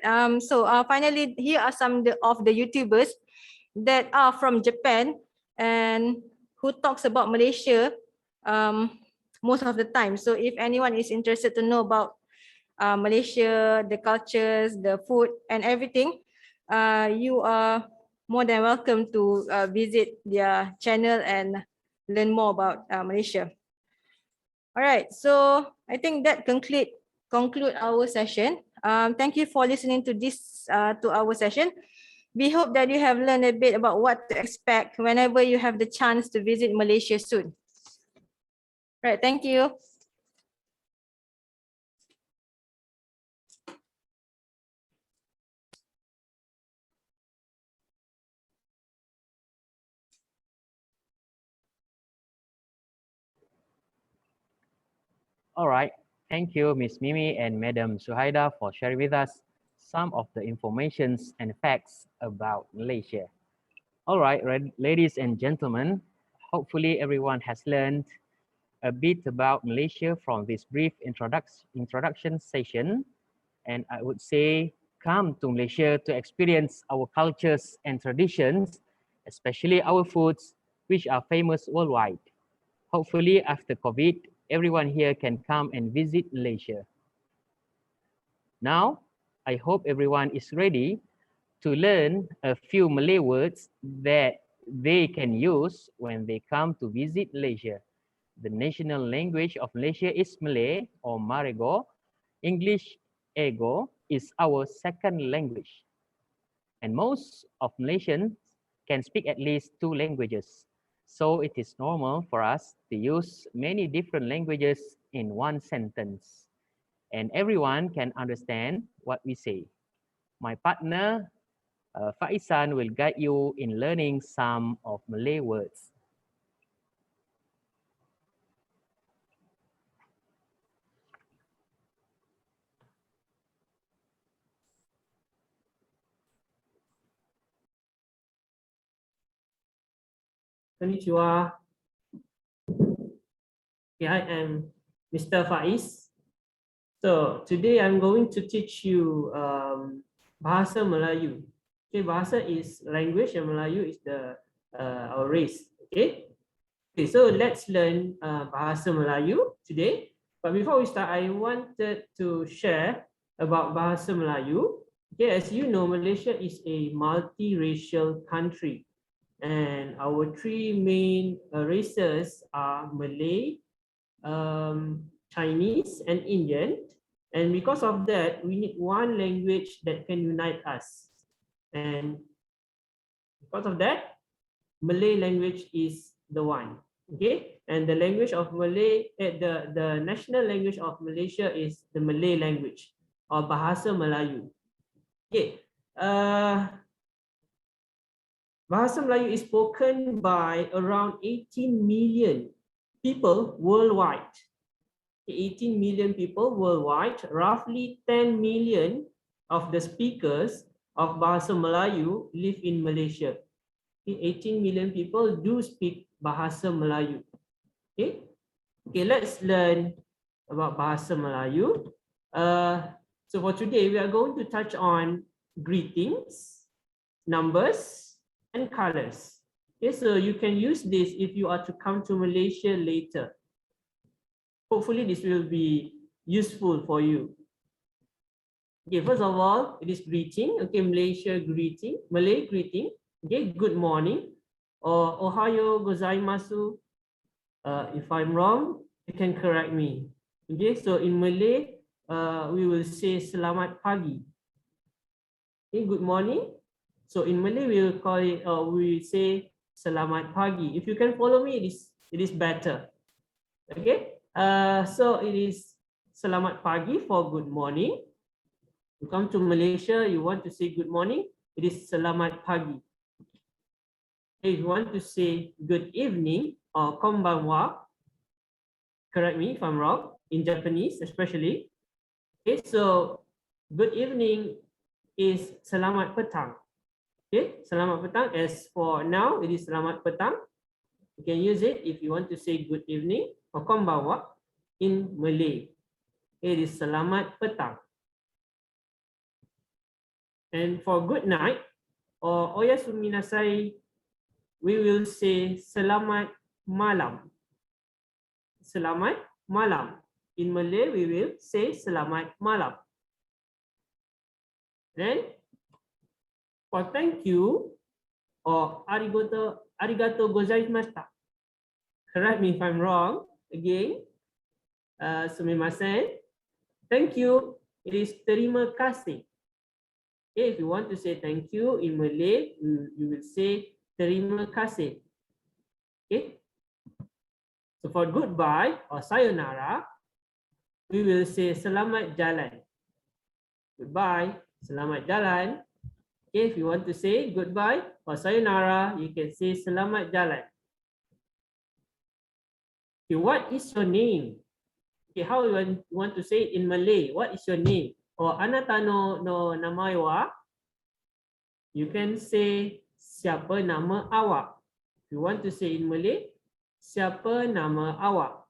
Finally, here are some of the YouTubers that are from Japan and who talks about Malaysia most of the time. So if anyone is interested to know about Malaysia, the cultures, the food and everything, you are more than welcome to visit their channel and learn more about Malaysia. All right, so I think that conclude our session. Thank you for listening to this to our session. We hope that you have learned a bit about what to expect whenever you have the chance to visit Malaysia soon. All right, thank you. All right. Thank you, Ms. Mimi and Madam Suhaida, for sharing with us some of the informations and facts about Malaysia. All right, ladies and gentlemen, hopefully everyone has learned a bit about Malaysia from this brief introduction session. And I would say, come to Malaysia to experience our cultures and traditions, especially our foods, which are famous worldwide. Hopefully after COVID, everyone here can come and visit Malaysia. Now, I hope everyone is ready to learn a few Malay words that they can use when they come to visit Malaysia. The national language of Malaysia is Malay or Marego. English, Ego, is our second language. And most of Malaysians can speak at least 2 languages. So it is normal for us to use many different languages in one sentence. And everyone can understand what we say. My partner, Faisan, will guide you in learning some of Malay words. Konnichiwa. Okay, I am Mr. Faiz. So today I'm going to teach you Bahasa Melayu. Okay, Bahasa is language and Melayu is our race. Okay. Okay, so let's learn Bahasa Melayu today. But before we start, I wanted to share about Bahasa Melayu. Okay, as you know, Malaysia is a multiracial country. And our 3 main races are Malay, Chinese, and Indian. And because of that, we need one language that can unite us. And because of that, Malay language is the one. Okay, and the language of Malay, the national language of Malaysia is the Malay language or Bahasa Melayu. Okay. Bahasa Melayu is spoken by around 18 million people worldwide. 18 million people worldwide, roughly 10 million of the speakers of Bahasa Melayu live in Malaysia. 18 million people do speak Bahasa Melayu. Okay, let's learn about Bahasa Melayu. So for today, we are going to touch on greetings, numbers, and colors. Okay, so you can use this if you are to come to Malaysia later. Hopefully this will be useful for you. Okay, first of all, it is greeting. Okay, Malaysia greeting, Malay greeting. Okay, good morning, or Ohayo gozaimasu. If I'm wrong, you can correct me. Okay, so in Malay, we will say selamat pagi. Okay, good morning. So in Malay, we will call it, we say selamat pagi. If you can follow me, it is better. Okay, so it is selamat pagi for good morning. You come to Malaysia, you want to say good morning, it is selamat pagi. If you want to say good evening or konbanwa, correct me if I'm wrong, in Japanese especially. Okay, so good evening is selamat petang. Okay, selamat petang. As for now, it is selamat petang. You can use it if you want to say good evening or konbanwa in Malay. It is selamat petang. And for good night or oyasumi nasai, we will say selamat malam. Selamat malam. In Malay, we will say selamat malam. Then for thank you or arigato gozaimashita. Correct me if I'm wrong. Again, sumimasen. Thank you. It is terima kasih. Okay, if you want to say thank you in Malay, you will say terima kasih. Okay. So for goodbye or sayonara, we will say selamat jalan. Goodbye, selamat jalan. Okay, if you want to say goodbye or sayonara, you can say selamat jalan. Okay, what is your name? Okay, how you want to say it in Malay? What is your name? Or anata no namae wa? You can say siapa nama awak. If you want to say in Malay, siapa nama awak?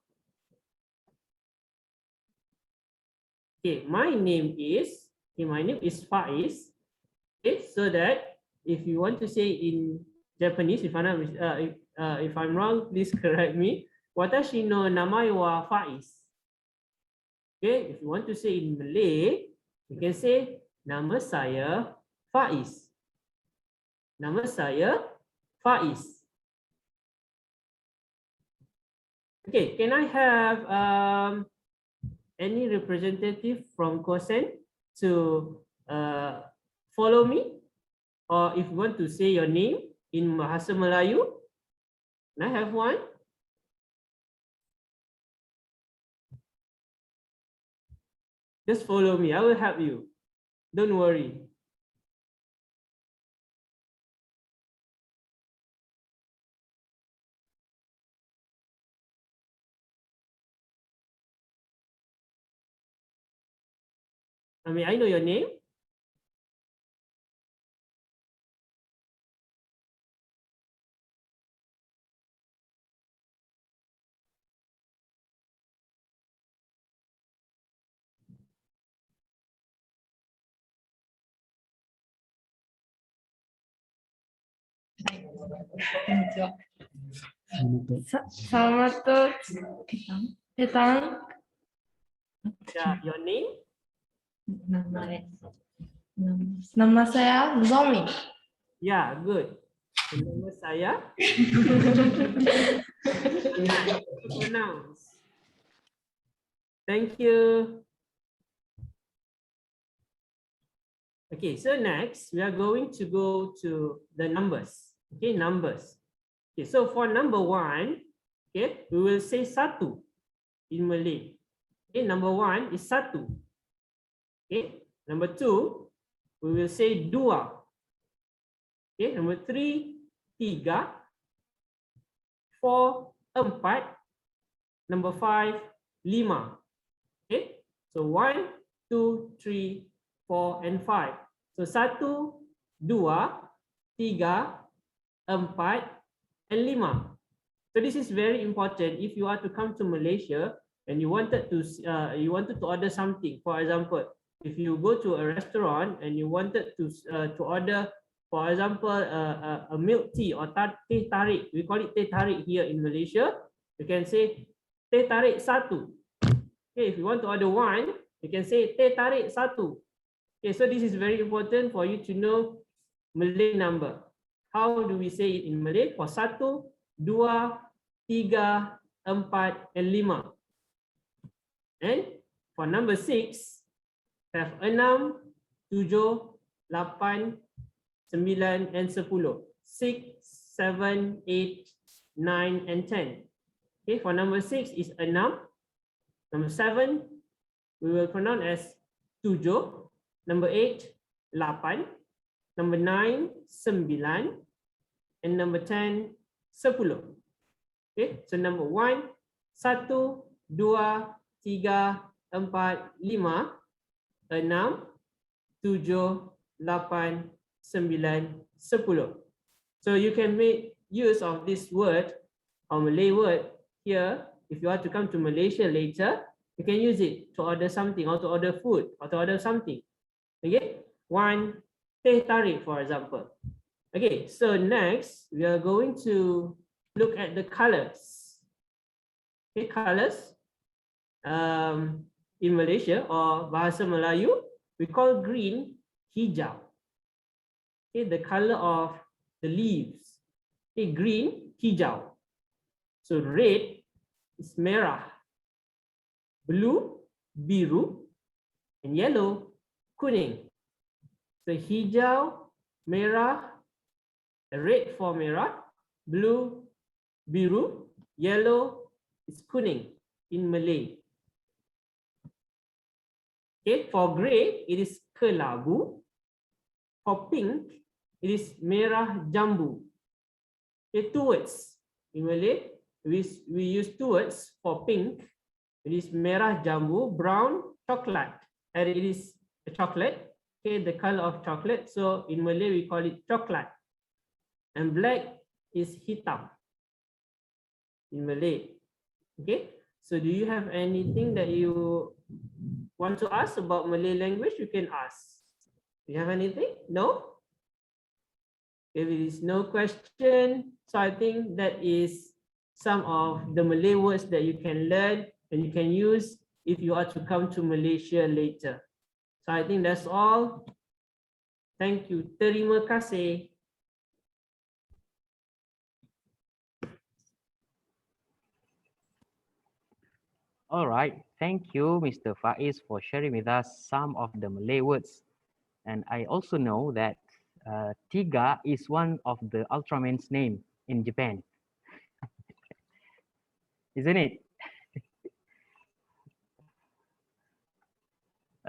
Okay, my name is Faiz. Okay, so that if you want to say in Japanese, if I'm wrong, please correct me. Watashi no namae wa Faiz. Okay, if you want to say in Malay, you can say nama saya Faiz. Nama saya Faiz. Okay, can I have any representative from Kosen to follow me? Or if you want to say your name in Bahasa Melayu, can I have one? Just follow me, I will help you. Don't worry. I know your name. Selamat petang. Yeah, your name? Nama saya Zomi. Yeah, good. Nama saya. Pronounce. Thank you. Okay, so next we are going to go to the numbers. Okay, numbers. Okay, so for number 1, okay, we will say satu in Malay. Okay, number 1 is satu. Okay, number 2, we will say dua. Okay, number 3, tiga. 4, empat. Number 5, lima. Okay, so 1, 2, 3, 4, and 5. So 1, 2, 3, 4, and 5. So this is very important if you are to come to Malaysia and you wanted to order something. For example, if you go to a restaurant and you wanted to order, for example, a milk tea or teh tarik, we call it teh tarik here in Malaysia. You can say teh tarik satu. Okay, if you want to order wine, you can say teh tarik satu. Okay, so this is very important for you to know Malay number. How do we say it in Malay? For 1, 2, 3, 4, and 5. And for number 6, have 6, 7, 8, 9, and 10. 6, 7, 8, 9, and 10. Okay, for number 6 is 6. Number 7, we will pronounce as 7. Number 8, 8. Number 9, 9. And number 10, 10. Okay, so number 1, 1, 2, 3, 4, 5, 6, 6, 7, 8, 9, 10. So you can make use of this word or Malay word here. If you want to come to Malaysia later, you can use it to order something or to order food or to order something. Okay, 1 teh tarik, for example. Okay, so next we are going to look at the colors. Okay, colors. In Malaysia or Bahasa Melayu, we call green hijau. Okay, the color of the leaves. Okay, green hijau. So red is merah, blue biru, and yellow kuning. So hijau, merah, red for merah, blue biru, yellow is kuning in Malay. Okay, for grey, it is kelabu. For pink, it is merah jambu. Okay, 2 words. In Malay, we use 2 words for pink. It is merah jambu, brown chocolate. And it is a chocolate. Okay, the color of chocolate. So in Malay, we call it coklat. And black is hitam in Malay. Okay, so do you have anything that you want to ask about Malay language? You can ask. Do you have anything? No? If it is no question, so I think that is some of the Malay words that you can learn and you can use if you are to come to Malaysia later. So I think that's all. Thank you. Terima kasih. All right, thank you, Mr. Faiz, for sharing with us some of the Malay words. And I also know that Tiga is one of the Ultraman's name in Japan. Isn't it?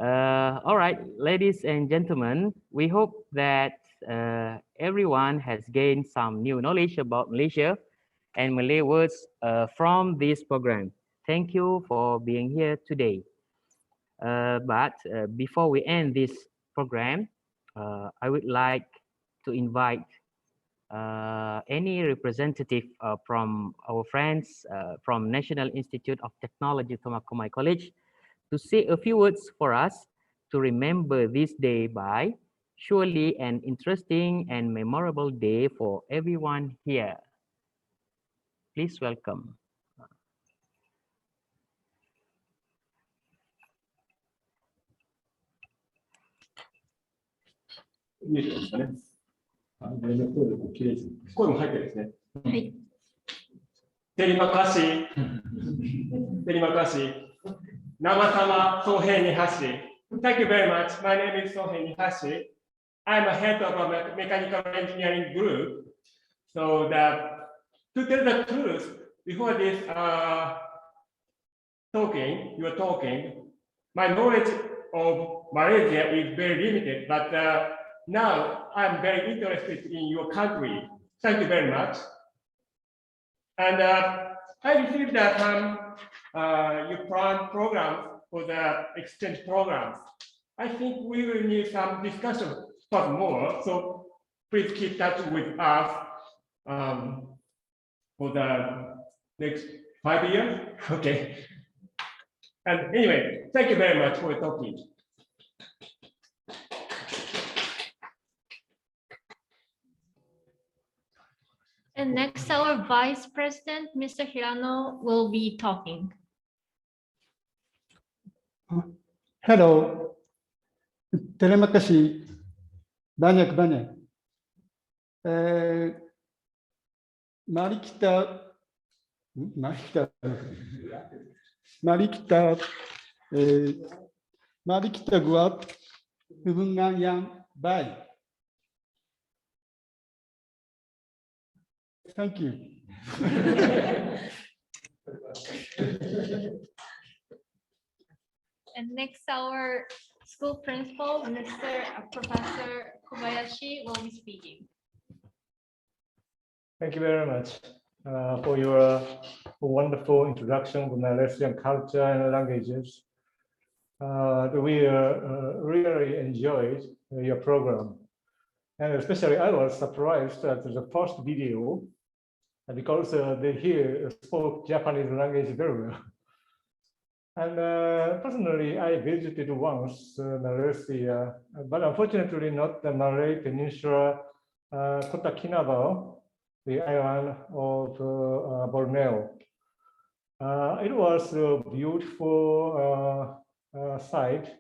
All right, ladies and gentlemen, we hope that everyone has gained some new knowledge about Malaysia and Malay words from this program. Thank you for being here today. But before we end this program, I would like to invite any representative from our friends from National Institute of Technology, Tomakomai College, to say a few words for us to remember this day by. Surely an interesting and memorable day for everyone here. Please welcome. Terima kasih. Terima kasih. Nama sama Sohei Nihashi. Thank you very much. My name is Sohei Nihashi. I'm a head of a mechanical engineering group. So to tell the truth, before this talking, my knowledge of Malaysia is very limited, but now I'm very interested in your country. Thank you very much. And I received that you plan programs for the exchange programs. I think we will need some discussion for more. So please keep touch with us for the next 5 years. Okay. And anyway, thank you very much for talking. And next, our Vice President, Mr. Hirano, will be talking. Hello. Terima kasih banyak-banyak. マリキタ、マリキタ、マリキタ、マリキタグア、部分がやんばい。Thank you. And next, our school principal, Professor Kobayashi, will be speaking. Thank you very much for your wonderful introduction to Malaysian culture and languages. We really enjoyed your program. And especially I was surprised at the first video because they here spoke Japanese language very well. And personally, I visited once Malaysia, but unfortunately not the Malay Peninsula, Kota Kinabalu, the island of Borneo. It was a beautiful sight,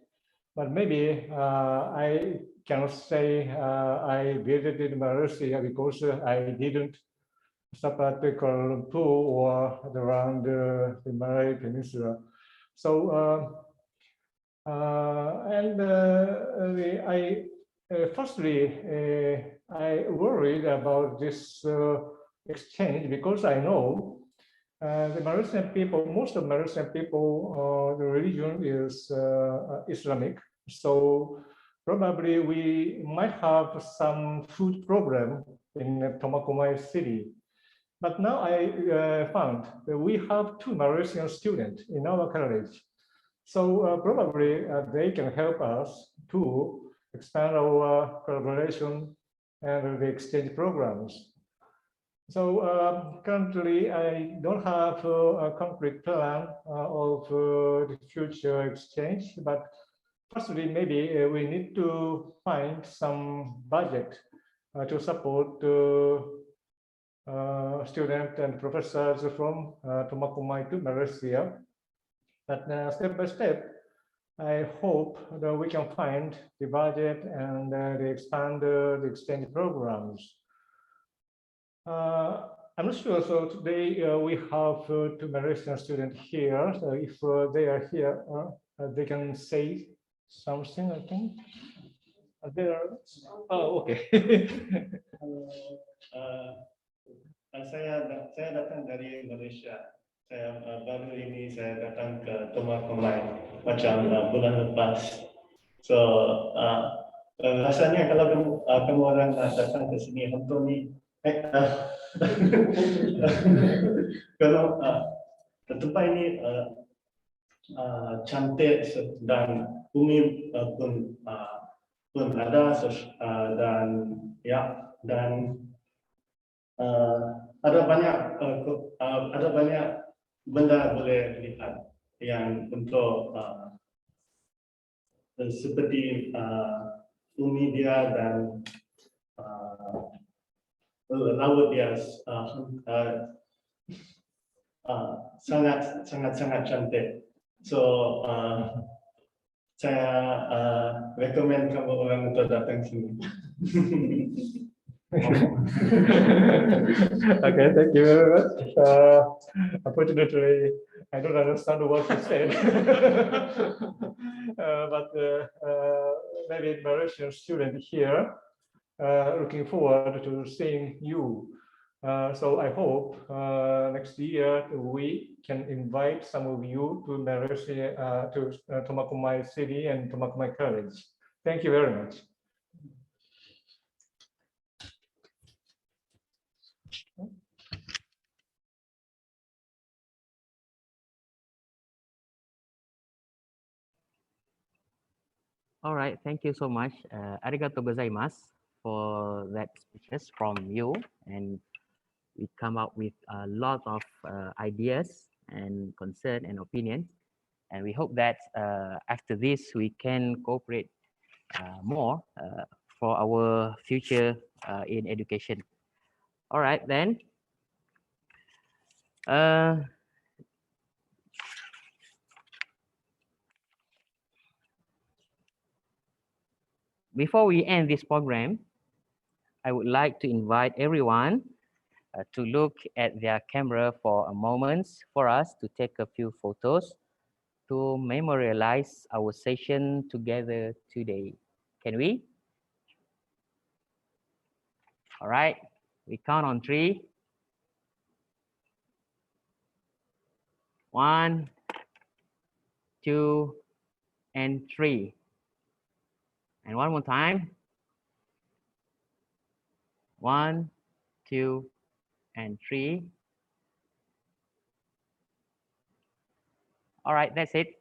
but maybe I cannot say I visited Malaysia because I didn't stop at Kuala Lumpur or around the Malay Peninsula. So, firstly, I worried about this exchange because I know the Malaysian people, most of Malaysian people, the religion is Islamic. So probably we might have some food problem in Tomakomai city. But now I found that we have 2 Malaysian students in our college. So probably they can help us to expand our collaboration and the exchange programs. So currently I don't have a concrete plan of the future exchange, but firstly maybe we need to find some budget to support students and professors from Tomakomai to Malaysia. But step by step, I hope that we can find the budget and expand the exchange programs. I'm not sure. So today we have 2 Malaysian students here. So if they are here, they can say something, I think. Oh, okay. Saya datang dari Malaysia. Saya baru ini saya datang ke Tomakomai macam bulan lepas. So rasanya kalau kamu orang datang ke sini untuk ni kalau tempat ini cantik dan bumi pun ada dan ya dan ada banyak benda boleh lihat yang untuk seperti bumi dia dan laut dia sangat cantik. So saya recommend kamu orang untuk datang sini. Okay, thank you very much. Unfortunately, I don't understand what you said. But maybe Malaysian student here looking forward to seeing you. So I hope next year we can invite some of you to Malaysia, to Tomakomai City and Tomakomai College. Thank you very much. All right, thank you so much. Arigato gozaimasu for that speeches from you, and we come up with a lot of ideas and concern and opinions, and we hope that after this we can cooperate more for our future in education. All right, then. Before we end this program, I would like to invite everyone to look at their camera for a moment for us to take a few photos to memorialize our session together today. Can we? All right, we count on 3. 1, 2, and 3. And one more time. 1, 2, and 3. All right, that's it.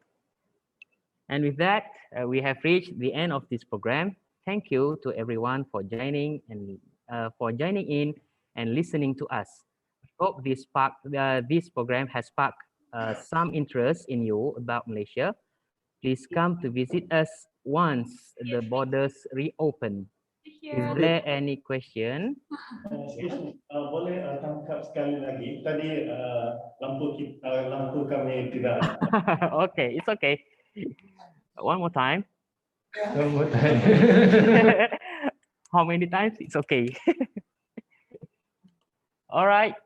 And with that, we have reached the end of this program. Thank you to everyone for joining in and listening to us. Hope this program has sparked some interest in you about Malaysia. Please come to visit us once the borders reopen. Is there any question? Boleh tangkap sekali lagi. Tadi lampu kami tidak. Okay, it's okay. One more time. One more time. How many times? It's okay. All right.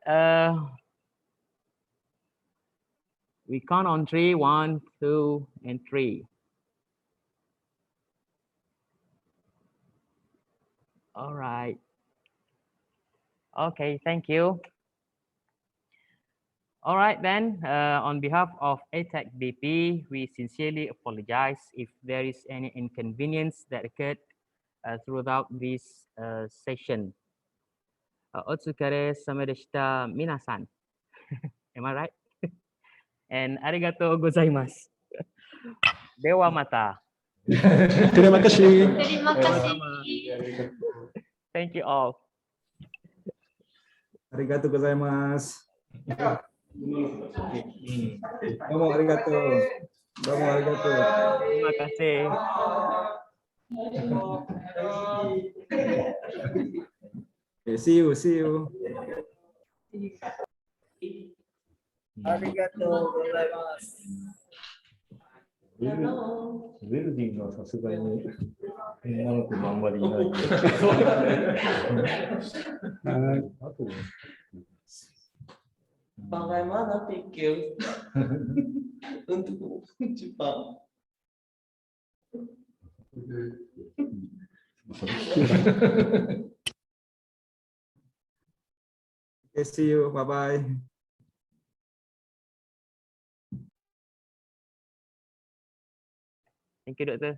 We count on 3. 1, 2, and 3. All right. Okay, thank you. All right, then, on behalf of ADTECBP, we sincerely apologize if there is any inconvenience that occurred throughout this session. Otsukare sama deshita minasan. Am I right? And arigatou gozaimasu. Dewa mata. Terima kasih. Terima kasih. Thank you all. Arigatou gozaimasu. Domo arigatou. Domo arigatou. Terima kasih. Okay, see you, see you. Arigatou gozaimasu. ウェルディングはさすがに女の子もあんまりいない。あと Bagaimana pikir untuk Jepang? Okay, see you. Bye bye. Thank you, Doctor.